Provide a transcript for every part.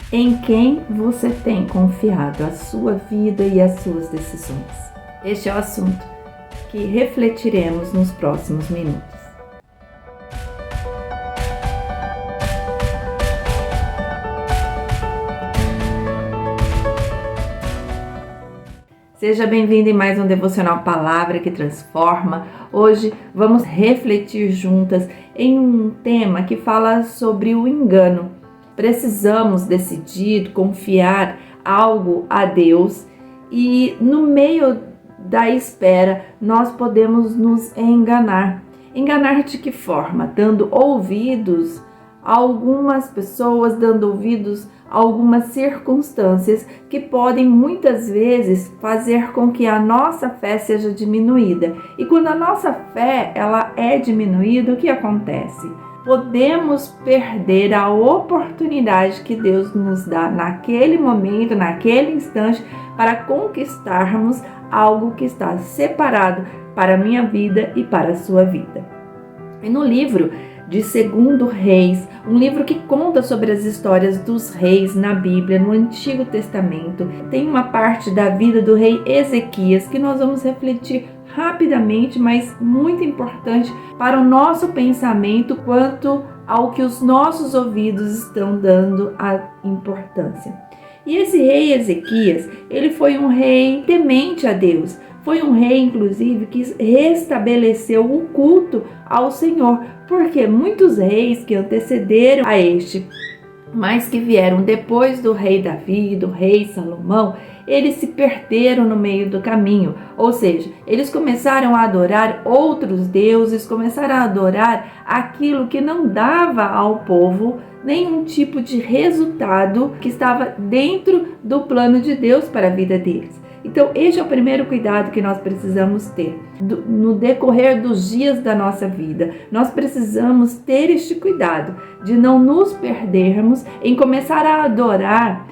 Em quem você tem confiado a sua vida e as suas decisões? Este é o assunto que refletiremos nos próximos minutos. Seja bem-vindo em mais um Devocional Palavra que Transforma. Hoje vamos refletir juntas em um tema que fala sobre o engano. Precisamos decidir confiar algo a Deus e no meio da espera nós podemos nos enganar. Enganar de que forma? Dando ouvidos a algumas pessoas, dando ouvidos a algumas circunstâncias que podem muitas vezes fazer com que a nossa fé seja diminuída. E quando a nossa fé ela é diminuída, o que acontece? Podemos perder a oportunidade que Deus nos dá naquele momento, naquele instante, para conquistarmos algo que está separado para a minha vida e para a sua vida. E no livro de 2 Reis, um livro que conta sobre as histórias dos reis na Bíblia, no Antigo Testamento, tem uma parte da vida do rei Ezequias que nós vamos refletir rapidamente, mas muito importante para o nosso pensamento quanto ao que os nossos ouvidos estão dando a importância. E esse rei Ezequias, ele foi um rei temente a Deus, foi um rei, inclusive, que restabeleceu o culto ao Senhor, porque muitos reis que antecederam a este, mas que vieram depois do rei Davi, do rei Salomão, eles se perderam no meio do caminho, ou seja, eles começaram a adorar outros deuses, começaram a adorar aquilo que não dava ao povo nenhum tipo de resultado que estava dentro do plano de Deus para a vida deles. Então, este é o primeiro cuidado que nós precisamos ter no decorrer dos dias da nossa vida. Nós precisamos ter este cuidado de não nos perdermos em começar a adorar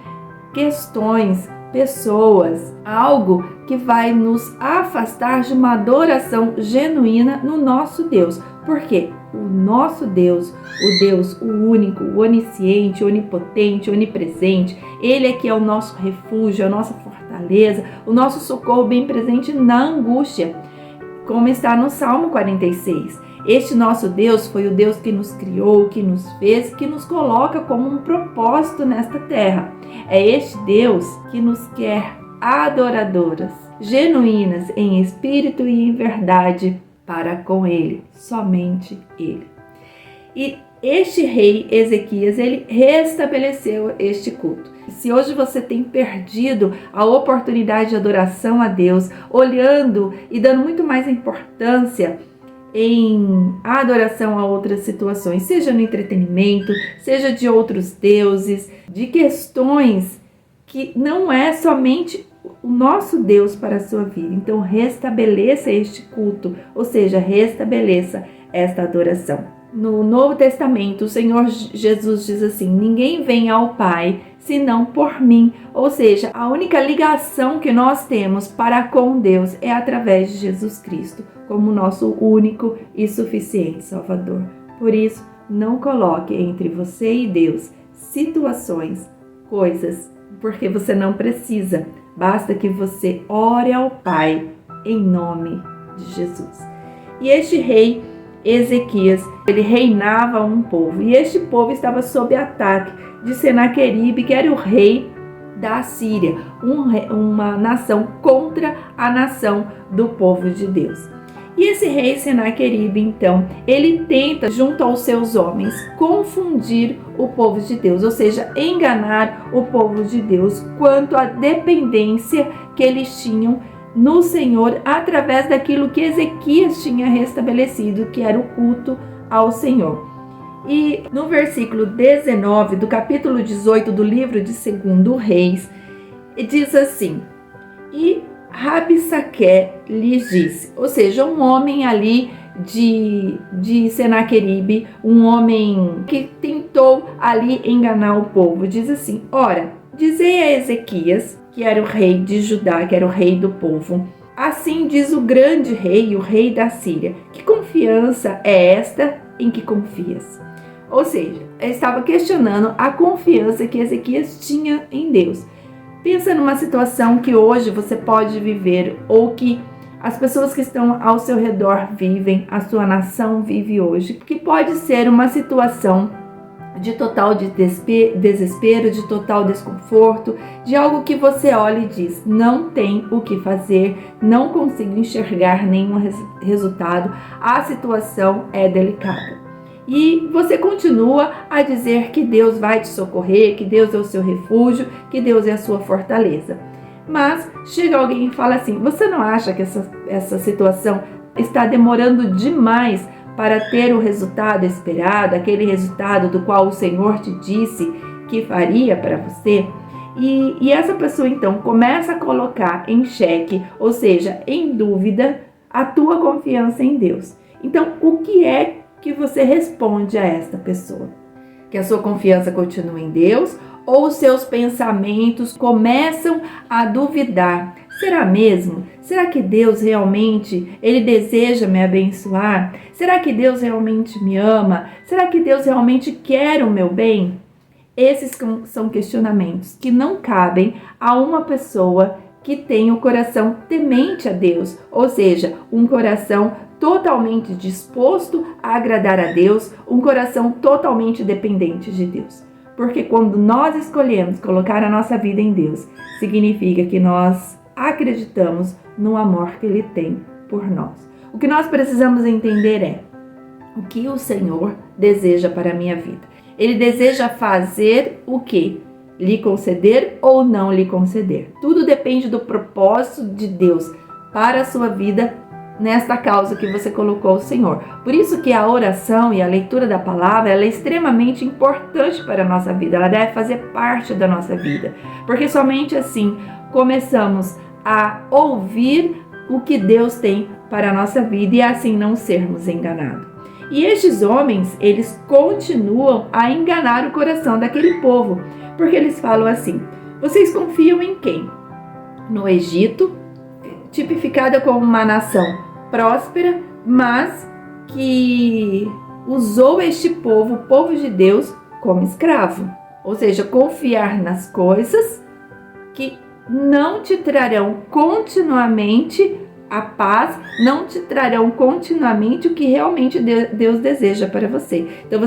questões, pessoas, algo que vai nos afastar de uma adoração genuína no nosso Deus. Por quê? O nosso Deus, o Deus, o único, o onisciente, onipotente, onipresente, Ele é que é o nosso refúgio, a nossa fortaleza, o nosso socorro bem presente na angústia, como está no Salmo 46. Este nosso Deus foi o Deus que nos criou, que nos fez, que nos coloca como um propósito nesta terra. É este Deus que nos quer adoradoras, genuínas em espírito e em verdade, para com Ele, somente Ele. E este rei Ezequias, ele restabeleceu este culto. Se hoje você tem perdido a oportunidade de adoração a Deus, olhando e dando muito mais importância em adoração a outras situações, seja no entretenimento, seja de outros deuses, de questões que não é somente o nosso Deus para a sua vida. Então restabeleça este culto, ou seja, restabeleça esta adoração. No Novo Testamento, o Senhor Jesus diz assim: ninguém vem ao Pai senão por mim. Ou seja, a única ligação que nós temos para com Deus é através de Jesus Cristo, como nosso único e suficiente Salvador. Por isso, não coloque entre você e Deus situações, coisas, porque você não precisa. Basta que você ore ao Pai em nome de Jesus. E este rei Ezequias, ele reinava um povo, e este povo estava sob ataque de Senaqueribe, que era o rei da Síria, uma nação contra a nação do povo de Deus. E esse rei Senaqueribe, então, ele tenta, junto aos seus homens, confundir o povo de Deus, ou seja, enganar o povo de Deus quanto à dependência que eles tinham no Senhor através daquilo que Ezequias tinha restabelecido, que era o culto ao Senhor. E no versículo 19 do capítulo 18 do livro de 2 Reis, diz assim: e Rabsaque lhes disse, ou seja, um homem ali de Senaqueribe, um homem que tentou ali enganar o povo, diz assim: ora, dizei a Ezequias, que era o rei de Judá, que era o rei do povo, assim diz o grande rei, o rei da Síria, que confiança é esta em que confias? Ou seja, ele estava questionando a confiança que Ezequias tinha em Deus. Pensa numa situação que hoje você pode viver ou que as pessoas que estão ao seu redor vivem, a sua nação vive hoje, que pode ser uma situação de total desespero, de total desconforto, de algo que você olha e diz, não tem o que fazer, não consigo enxergar nenhum resultado, a situação é delicada. E você continua a dizer que Deus vai te socorrer, que Deus é o seu refúgio, que Deus é a sua fortaleza. Mas chega alguém e fala assim, você não acha que essa situação está demorando demais para ter o resultado esperado, aquele resultado do qual o Senhor te disse que faria para você? E essa pessoa então começa a colocar em xeque, ou seja, em dúvida, a tua confiança em Deus. Então, o que é que você responde a esta pessoa? Que a sua confiança continua em Deus ou os seus pensamentos começam a duvidar? Será mesmo? Será que Deus realmente, Ele deseja me abençoar? Será que Deus realmente me ama? Será que Deus realmente quer o meu bem? Esses são questionamentos que não cabem a uma pessoa que tem o coração temente a Deus, ou seja, um coração totalmente disposto a agradar a Deus, um coração totalmente dependente de Deus. Porque quando nós escolhemos colocar a nossa vida em Deus, significa que nós acreditamos no amor que Ele tem por nós. O que nós precisamos entender é o que o Senhor deseja para a minha vida. Ele deseja fazer o quê? Lhe conceder ou não lhe conceder. Tudo depende do propósito de Deus para a sua vida nesta causa que você colocou o Senhor. Por isso que a oração e a leitura da palavra ela é extremamente importante para a nossa vida. Ela deve fazer parte da nossa vida. Porque somente assim começamos a ouvir o que Deus tem para a nossa vida e assim não sermos enganados. E estes homens, eles continuam a enganar o coração daquele povo, porque eles falam assim, vocês confiam em quem? No Egito, tipificada como uma nação próspera, mas que usou este povo, o povo de Deus, como escravo. Ou seja, confiar nas coisas que não te trarão continuamente a paz, não te trarão continuamente o que realmente Deus deseja para você. Então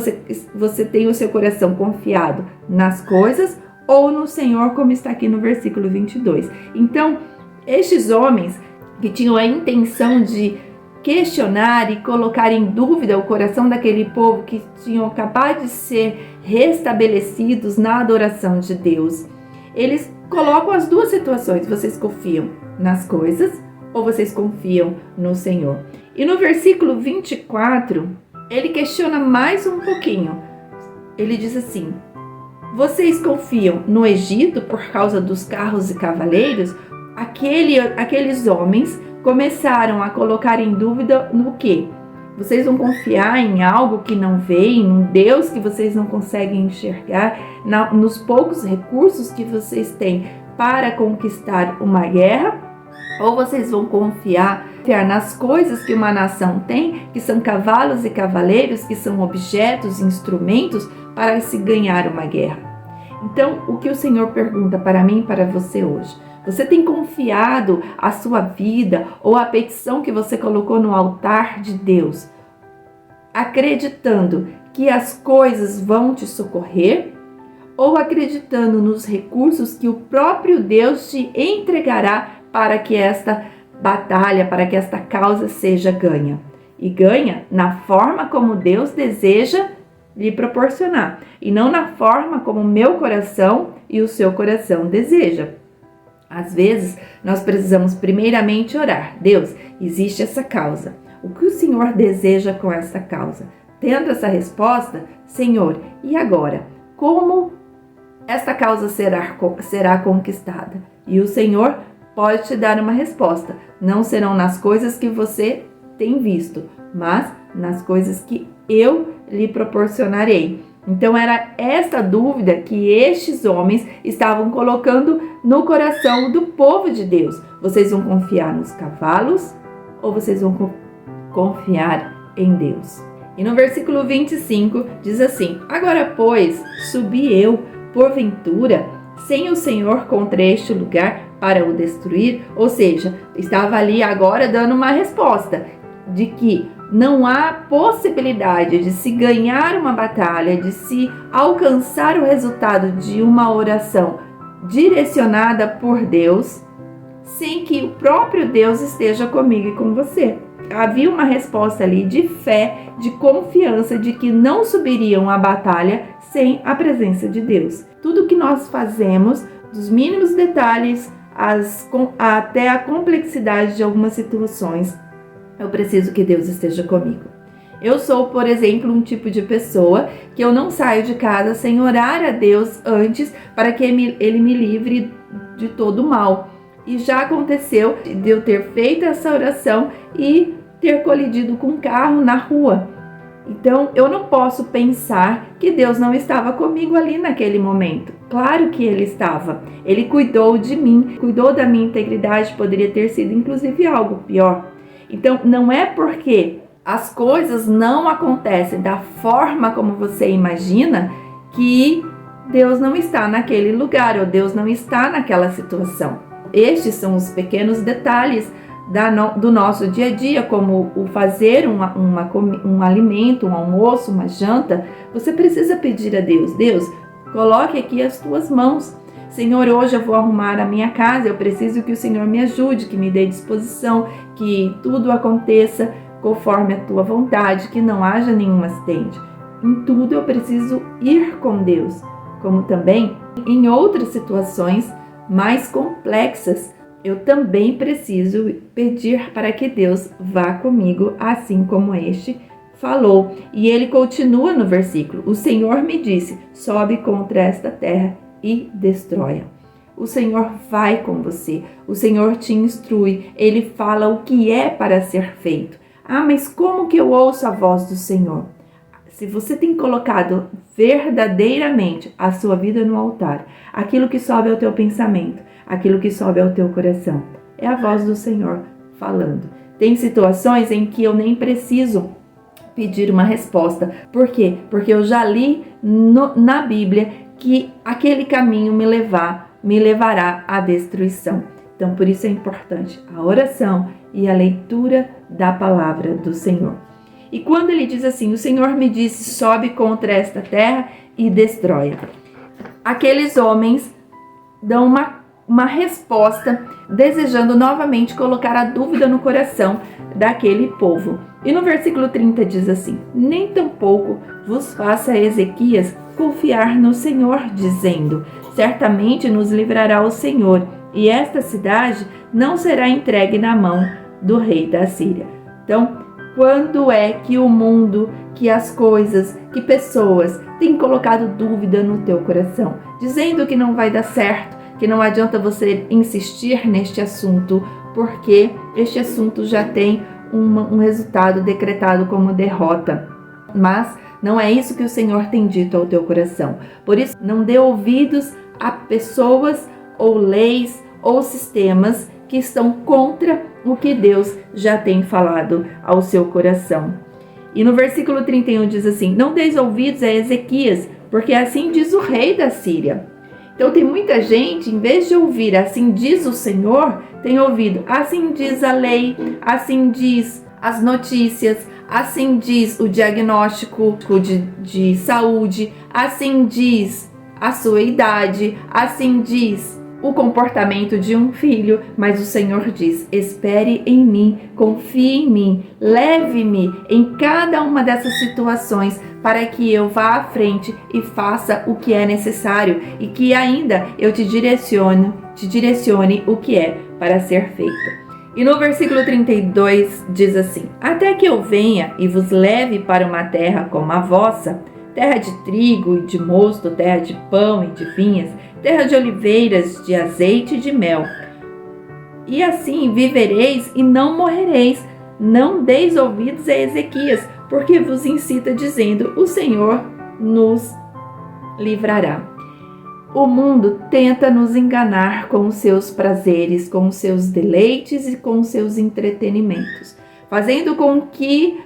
você tem o seu coração confiado nas coisas ou no Senhor, como está aqui no versículo 22. Então, estes homens que tinham a intenção de questionar e colocar em dúvida o coração daquele povo que tinham acabado de ser restabelecidos na adoração de Deus, eles colocam as duas situações. Vocês confiam nas coisas ou vocês confiam no Senhor? E no versículo 24, ele questiona mais um pouquinho. Ele diz assim, vocês confiam no Egito por causa dos carros e cavaleiros? Aqueles homens começaram a colocar em dúvida no quê? Vocês vão confiar em algo que não veem, num Deus que vocês não conseguem enxergar, nos poucos recursos que vocês têm para conquistar uma guerra? Ou vocês vão confiar nas coisas que uma nação tem, que são cavalos e cavaleiros, que são objetos, instrumentos para se ganhar uma guerra? Então, o que o Senhor pergunta para mim e para você hoje? Você tem confiado a sua vida ou a petição que você colocou no altar de Deus, acreditando que as coisas vão te socorrer ou acreditando nos recursos que o próprio Deus te entregará para que esta batalha, para que esta causa seja ganha? E ganha na forma como Deus deseja lhe proporcionar e não na forma como o meu coração e o seu coração deseja. Às vezes, nós precisamos primeiramente orar. Deus, existe essa causa. O que o Senhor deseja com essa causa? Tendo essa resposta, Senhor, e agora? Como esta causa será conquistada? E o Senhor pode te dar uma resposta. Não serão nas coisas que você tem visto, mas nas coisas que eu lhe proporcionarei. Então era esta dúvida que estes homens estavam colocando no coração do povo de Deus. Vocês vão confiar nos cavalos ou vocês vão confiar em Deus? E no versículo 25 diz assim: agora, pois, subi eu, porventura, sem o Senhor contra este lugar para o destruir? Ou seja, estava ali agora dando uma resposta de que não há possibilidade de se ganhar uma batalha, de se alcançar o resultado de uma oração direcionada por Deus, sem que o próprio Deus esteja comigo e com você. Havia uma resposta ali de fé, de confiança de que não subiriam a batalha sem a presença de Deus. Tudo que nós fazemos, dos mínimos detalhes até a complexidade de algumas situações, eu preciso que Deus esteja comigo. Eu sou, por exemplo, um tipo de pessoa que eu não saio de casa sem orar a Deus antes para que Ele me livre de todo o mal. E já aconteceu de eu ter feito essa oração e ter colidido com um carro na rua. Então, eu não posso pensar que Deus não estava comigo ali naquele momento. Claro que Ele estava. Ele cuidou de mim, cuidou da minha integridade, poderia ter sido inclusive algo pior. Então, não é porque as coisas não acontecem da forma como você imagina que Deus não está naquele lugar ou Deus não está naquela situação. Estes são os pequenos detalhes do nosso dia a dia, como o fazer um alimento, um almoço, uma janta. Você precisa pedir a Deus: Deus, coloque aqui as tuas mãos. Senhor, hoje eu vou arrumar a minha casa, eu preciso que o Senhor me ajude, que me dê disposição, que tudo aconteça conforme a tua vontade, que não haja nenhum acidente. Em tudo eu preciso ir com Deus, como também em outras situações mais complexas, eu também preciso pedir para que Deus vá comigo, assim como este falou. E ele continua no versículo: o Senhor me disse, sobe contra esta terra e destrói-a. O Senhor vai com você, o Senhor te instrui, Ele fala o que é para ser feito. Ah, mas como que eu ouço a voz do Senhor? Se você tem colocado verdadeiramente a sua vida no altar, aquilo que sobe ao teu pensamento, aquilo que sobe ao teu coração, é a voz do Senhor falando. Tem situações em que eu nem preciso pedir uma resposta. Por quê? Porque eu já li na Bíblia que aquele caminho me levará à destruição. Então, por isso é importante a oração e a leitura da palavra do Senhor. E quando ele diz assim: o Senhor me disse, sobe contra esta terra e destrói-a. Aqueles homens dão uma resposta, desejando novamente colocar a dúvida no coração daquele povo. E no versículo 30 diz assim: nem tampouco vos faça Ezequias confiar no Senhor, dizendo, certamente nos livrará o Senhor, e esta cidade não será entregue na mão do rei da Síria. Então, quando é que o mundo, que as coisas, que pessoas têm colocado dúvida no teu coração, dizendo que não vai dar certo, que não adianta você insistir neste assunto, porque este assunto já tem um resultado decretado como derrota. Mas não é isso que o Senhor tem dito ao teu coração. Por isso, não dê ouvidos a pessoas ou leis ou sistemas que estão contra o que Deus já tem falado ao seu coração. E no versículo 31 diz assim: não deis ouvidos a Ezequias, porque assim diz o rei da Síria. Então tem muita gente, em vez de ouvir assim diz o Senhor, tem ouvido assim diz a lei, assim diz as notícias, assim diz o diagnóstico de saúde, assim diz a sua idade, assim diz o comportamento de um filho. Mas o Senhor diz: espere em mim, confie em mim, leve-me em cada uma dessas situações para que eu vá à frente e faça o que é necessário e que ainda eu te direcione o que é para ser feito. E no versículo 32 diz assim: até que eu venha e vos leve para uma terra como a vossa, terra de trigo e de mosto, terra de pão e de vinhas, terra de oliveiras, de azeite e de mel. E assim vivereis e não morrereis. Não deis ouvidos a Ezequias, porque vos incita dizendo: o Senhor nos livrará. O mundo tenta nos enganar com os seus prazeres, com os seus deleites e com os seus entretenimentos, fazendo com que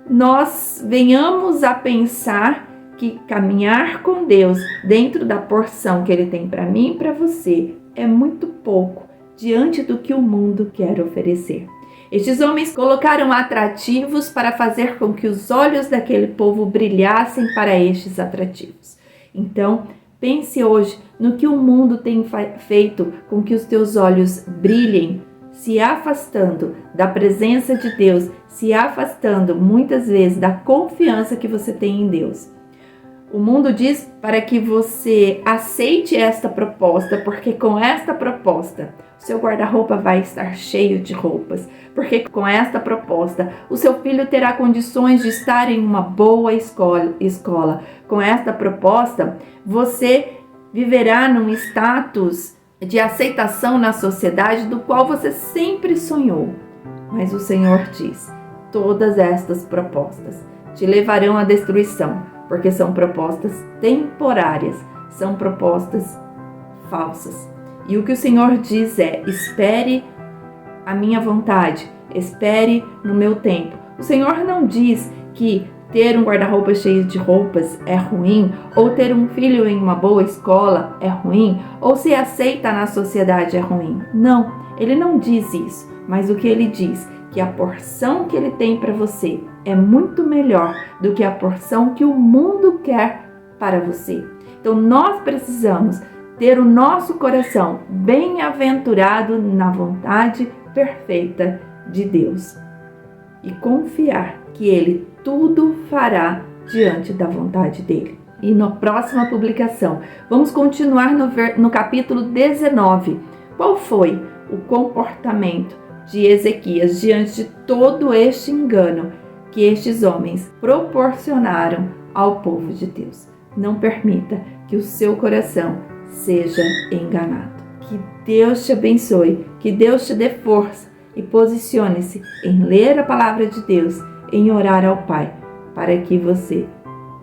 nós venhamos a pensar que caminhar com Deus dentro da porção que Ele tem para mim e para você é muito pouco diante do que o mundo quer oferecer. Estes homens colocaram atrativos para fazer com que os olhos daquele povo brilhassem para estes atrativos. Então, pense hoje no que o mundo tem feito com que os teus olhos brilhem, se afastando da presença de Deus, se afastando muitas vezes da confiança que você tem em Deus. O mundo diz para que você aceite esta proposta, porque com esta proposta, o seu guarda-roupa vai estar cheio de roupas. Porque com esta proposta, o seu filho terá condições de estar em uma boa escola. Com esta proposta, você viverá num status de aceitação na sociedade do qual você sempre sonhou. Mas o Senhor diz, todas estas propostas te levarão à destruição, porque são propostas temporárias, são propostas falsas. E o que o Senhor diz é, espere a minha vontade, espere no meu tempo. O Senhor não diz que ter um guarda-roupa cheio de roupas é ruim, ou ter um filho em uma boa escola é ruim, ou ser aceita na sociedade é ruim. Não, Ele não diz isso, mas o que Ele diz que a porção que Ele tem para você é muito melhor do que a porção que o mundo quer para você. Então nós precisamos ter o nosso coração bem-aventurado na vontade perfeita de Deus e confiar que Ele tudo fará diante da vontade dEle. E na próxima publicação, vamos continuar no capítulo 19. Qual foi o comportamento de Ezequias diante de todo este engano que estes homens proporcionaram ao povo de Deus? Não permita que o seu coração seja enganado. Que Deus te abençoe, que Deus te dê força e posicione-se em ler a palavra de Deus, em orar ao Pai, para que você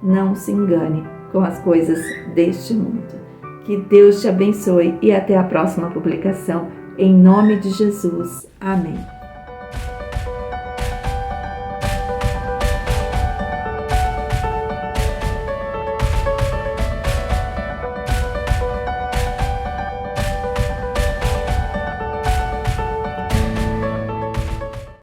não se engane com as coisas deste mundo. Que Deus te abençoe e até a próxima publicação. Em nome de Jesus. Amém.